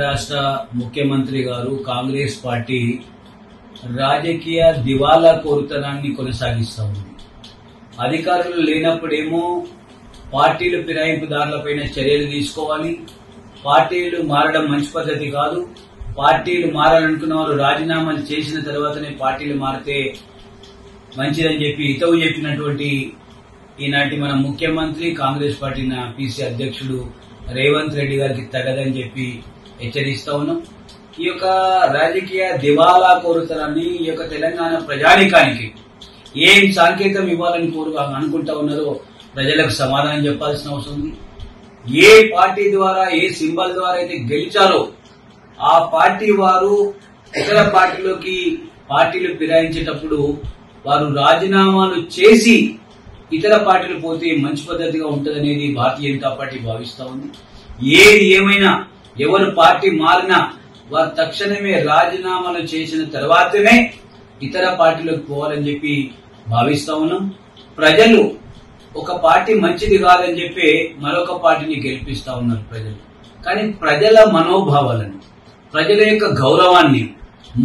రాష్ట్ర ముఖ్యమంత్రి గారు కాంగ్రెస్ పార్టీ రాజకీయ దివాలా కోరుతనాన్ని కొనసాగిస్తూ ఉంది. అధికారులు లేనప్పుడేమో పార్టీలు ఫిరాయింపుదారులపైన చర్యలు తీసుకోవాలి, పార్టీలు మారడం మంచి పద్ధతి కాదు, పార్టీలు మారాలనుకున్న వారు రాజీనామాలు చేసిన తర్వాతనే పార్టీలు మారితే మంచిదని చెప్పి హితవు చెప్పినటువంటి ఈనాటి మన ముఖ్యమంత్రి కాంగ్రెస్ పార్టీ పీసీ అధ్యక్షుడు రేవంత్ రెడ్డి గారికి తగదని చెప్పి హెచ్చరిస్తా ఉన్నాం. ఈ యొక్క రాజకీయ దివాలా కోరుతనాన్ని ఈ యొక్క తెలంగాణ ప్రజానీకానికి ఏం సంకేతం ఇవ్వాలని అనుకుంటా ఉన్నారో ప్రజలకు సమాధానం చెప్పాల్సిన అవసరం ఉంది. ఏ పార్టీ ద్వారా ఏ సింబల్ ద్వారా అయితే గెలిచారో ఆ పార్టీ వారు ఇతర పార్టీలోకి పార్టీలు ఫిరాయించేటప్పుడు వారు రాజీనామాలు చేసి ఇతర పార్టీలు పోతే మంచి పద్ధతిగా ఉంటుందనేది భారతీయ జనతా పార్టీ భావిస్తా ఉంది. ఏది ఏమైనా ఎవరు పార్టీ మారినా వారు తక్షణమే రాజీనామాలు చేసిన తర్వాతనే ఇతర పార్టీలోకి పోవాలని చెప్పి భావిస్తా ఉన్నాం. ప్రజలు ఒక పార్టీ మంచిది కాదని చెప్పి మరొక పార్టీని గెలిపిస్తా ఉన్నారు ప్రజలు. కానీ ప్రజల మనోభావాలను, ప్రజల యొక్క గౌరవాన్ని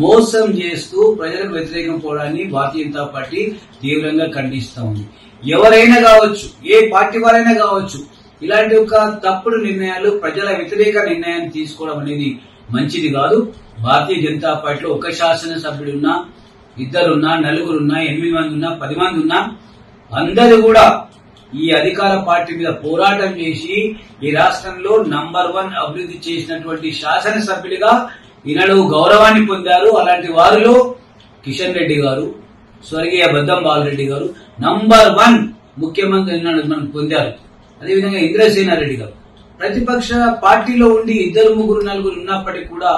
మోసం చేస్తూ ప్రజలకు వ్యతిరేకం పోవడాన్ని భారతీయ జనతా పార్టీ తీవ్రంగా ఖండిస్తా ఉంది. ఎవరైనా కావచ్చు, ఏ పార్టీ వారైనా కావచ్చు, ఇలాంటి ఒక తప్పుడు నిర్ణయాలు, ప్రజల వ్యతిరేక నిర్ణయాన్ని తీసుకోవడం అనేది మంచిది కాదు. భారతీయ జనతా పార్టీలో ఒక శాసనసభ్యుడున్నా, ఇద్దరున్నా, నలుగురున్నా, 8 మంది ఉన్నా, 10 మంది ఉన్నా, అందరూ కూడా ఈ అధికార పార్టీ మీద పోరాటం చేసి ఈ రాష్ట్రంలో నంబర్ 1 అభివృద్ధి చేసినటువంటి శాసనసభ్యులుగా ఈనాడు గౌరవాన్ని పొందారు. అలాంటి వారిలో కిషన్ రెడ్డి గారు, స్వర్గీయ బద్దం బాలరెడ్డి గారు నంబర్ 1 ముఖ్యమంత్రి మనం పొందారు. అదేవిధంగా ఇంద్రసేనారెడ్డి గారు ప్రతిపక్ష పార్టీలో ఉండి 2, 3, 4 ఉన్నప్పటికీ కూడా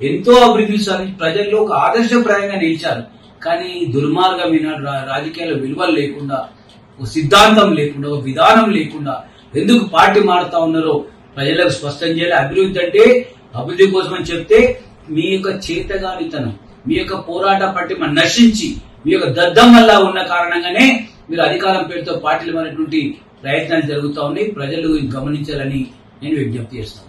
ఎంతో అభివృద్ధి సాధించి ప్రజల్లో ఒక ఆదర్శప్రాయంగా నిలిచారు. కానీ దుర్మార్గమైన రాజకీయాల విలువలు లేకుండా, ఒక సిద్ధాంతం లేకుండా, ఒక విధానం లేకుండా ఎందుకు పార్టీ మారుతా ఉన్నారో ప్రజలకు స్పష్టం చేయాలి. అభివృద్ధి అంటే అభివృద్ధి కోసం అని చెప్తే మీ యొక్క చేతగానితనం, మీ యొక్క పోరాట పట్టిమ నశించి మీ యొక్క దద్దమ్మల్లా ఉన్న కారణంగానే మీరు అధికారం పేరుతో పార్టీలు మారినటువంటి ప్రయత్నాలు జరుగుతూ ఉన్నాయి. ప్రజలు గమనించాలని నేను విజ్ఞప్తి చేస్తాను.